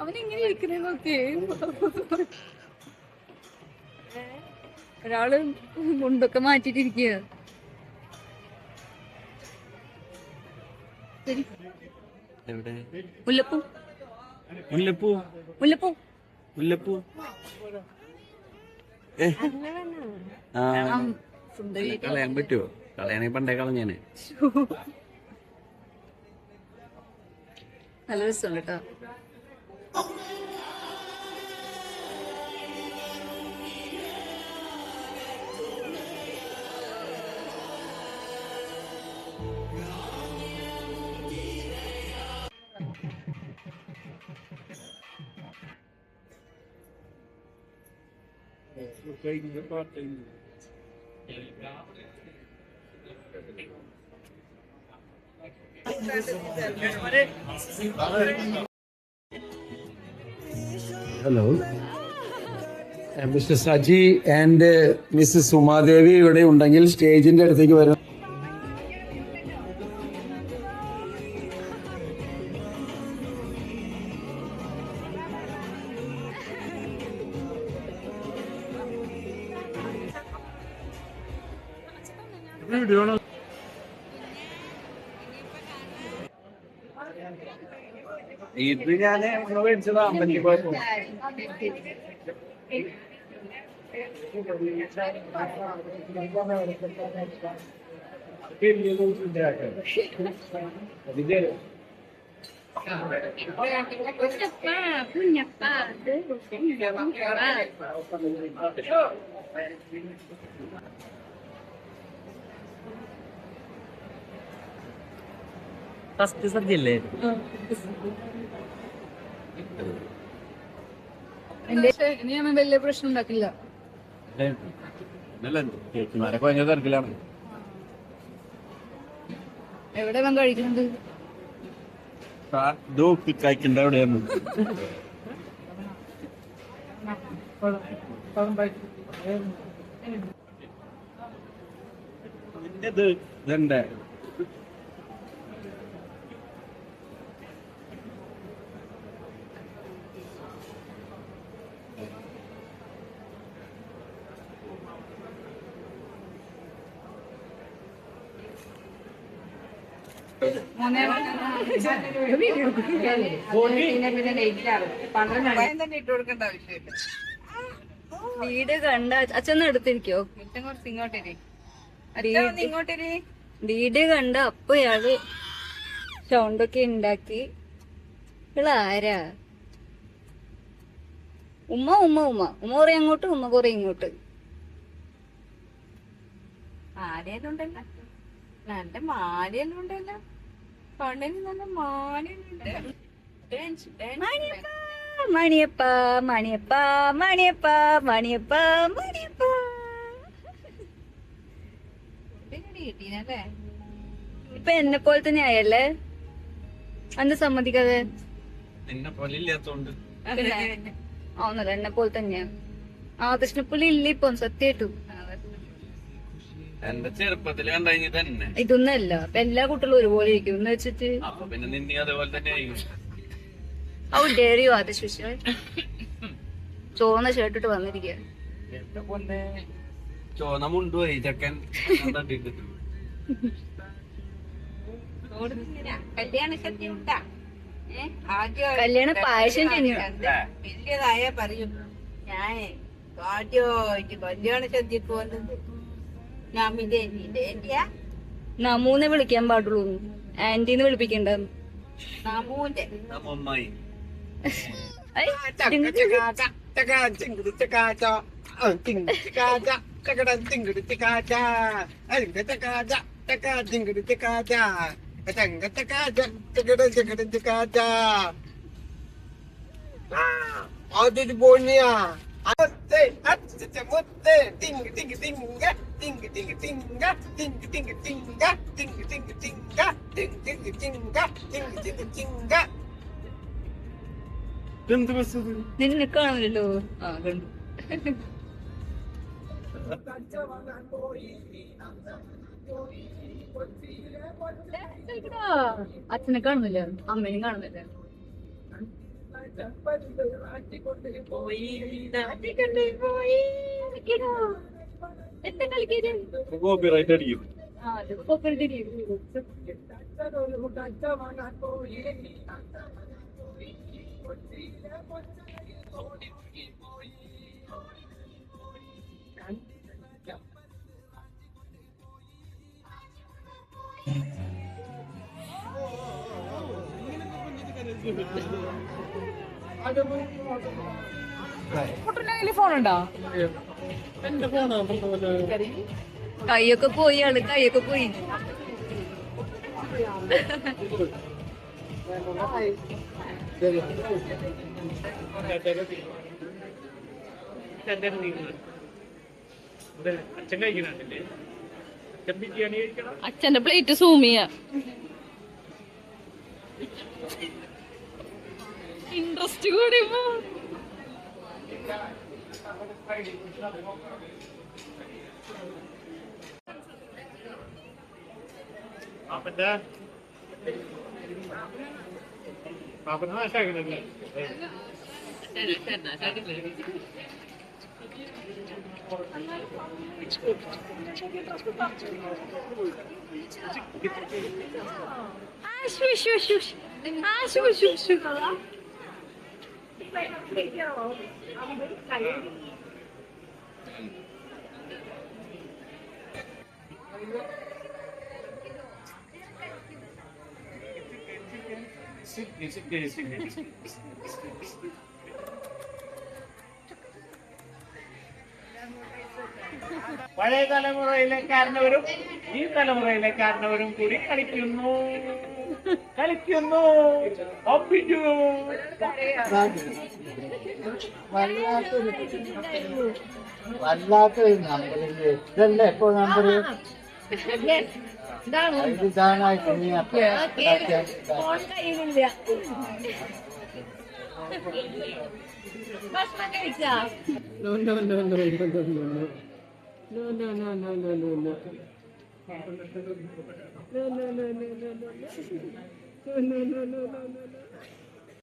അവനെങ്ങനെ ഇരിക്കുന്നേ നോക്കി. ഒരാള് മുണ്ടൊക്കെ മാറ്റിട്ടിരിക്കുക. മുല്ലപ്പൂ മുല്ലപ്പൂ മുല്ലപ്പൂ മുല്ലപ്പൂ കളയാൻ പറ്റുമോ? കളയാണെങ്കിൽ പണ്ടേ കളഞ്ഞാണ്. നല്ല രസമുണ്ട് കേട്ടോ. Hello, mister Saji and missus Sumadevi ഇവിടെ ഉണ്ടെങ്കിൽ സ്റ്റേജിന്റെ അടുത്തേക്ക് വരാം. ഇത് ഞാൻ മേടിച്ചതാ, അമ്പലത്തിൽ പോയപ്പോ. ഫസ്റ്റ് സദ്യ അല്ലേ? ഞാൻ വലിയ പ്രശ്നം ഉണ്ടാക്കില്ല. ചേച്ചിമാരൊക്കെ ഭയങ്കര തിരക്കിലാണ്. എവിടെ അവൻ കഴിക്കുന്നത്? കഴിക്കണ്ട എവിടെയാണ്? ഇതെന്താ വീട് കണ്ട അച്ഛന്ന് എടുത്തിരിക്കോ? വീട് കണ്ട അപ്പൊ ഇയാള് സൗണ്ടൊക്കെ ഉണ്ടാക്കി. ആരാ? ഉമ്മ ഉമ്മ ഉമ്മ ഉമ്മ കുറെ അങ്ങോട്ട്, ഉമ്മ കുറെ ഇങ്ങോട്ട്. ആരെയെല്ലാം ഉണ്ടല്ലോ, നല്ല മാലയെല്ലാം ഉണ്ടല്ലോ, കണ്ണിന് നല്ല മാലയുണ്ട്. മണിയപ്പ മണിയപ്പ മണിയപ്പ മണിയപ്പ മണിയപ്പ. കിട്ടീനല്ലേ? ഇപ്പൊ എന്നെ പോലെ തന്നെ ആയല്ലേ? അന്ന് സമ്മതിക്കാതെ. നിന്നെ പോലെ ഇല്ലാത്തോണ്ട് ആവുന്നല്ല, എന്നെ പോലെ തന്നെയാ. കൃഷ്ണപ്പുള്ളി ഇല്ല ഇപ്പൊ സത്യായിട്ടും. എന്റെ ചെറുപ്പത്തിൽ കണ്ടു തന്നെ. ഇതൊന്നല്ല, അപ്പൊ എല്ലാ കുട്ടികളും ഒരുപോലെ ഇരിക്കും എന്ന് വെച്ചിട്ട്. അപ്പൊ പിന്നെ നിന്നെ അതുപോലെ തന്നെ ആയിരിക്കും. ഔ ഡെയറിയോ അത് ശുശ്രൂഷ ചോന്ന ഷർട്ടിട്ട് വന്നിരിക്കുക. ചോന്ന മുണ്ടുപോയി ചെക്കൻ. കല്യാണ സദ്യ ഉണ്ടാ? കല്യാണ പായസം വലിയതായ പറയും. ഞാൻ ആദ്യമായിട്ട് കല്യാണ സദ്യക്ക് വന്നത് ഞാൻ എന്റെയാ നമ്മൂന്നെ വിളിക്കാൻ പാടുള്ളൂ, ആന്റിന്ന് വിളിപ്പിക്കണ്ട. നാമൂന്റെ അമ്മായി അതൊരു പോണിയാ. നിന്നെ കാണുമല്ലോ. ആ കണ്ടു. അച്ഛനെ കാണുന്നില്ല, അമ്മേനും കാണുന്നില്ല. എന്താ കളിക്കുന്നത് കോപ്പിറൈറ്റ് അടിക്കും. ഫോണുണ്ടോ? കൈയൊക്കെ പോയി ആള് കൈയൊക്കെ പോയി. അച്ഛൻ കഴിക്കണല്ലേ? അച്ഛൻ ബിരിയാണി കഴിക്കണം. അച്ഛന്റെ പ്ലേറ്റ് സൂം ചെയ്യാ. ഇൻട്രസ്റ്റ് കൂടി പാപ്പന്റെ പാപ്പന്റെ നാശാക്കണല്ലേ? പഴയ തലമുറയിലെ കാരണവരും ഈ തലമുറയിലെ കാരണവരും കൂടി കളിക്കുന്നു ഒപ്പിച്ചു. വല്ലാത്തൊരു നമ്പറില്ലേ ഇതല്ലേ എപ്പോ നമ്പറ് ഇതാണായിട്ട് നീ ഫോൺ കയ്യിലില്ല. ഭക്ഷണം കഴിച്ചാ? No, no, no, no, no, no, no, no. No, no, no, no, no, no, no. No, no, no, no, no, no. No, no, no, no, no, no, no.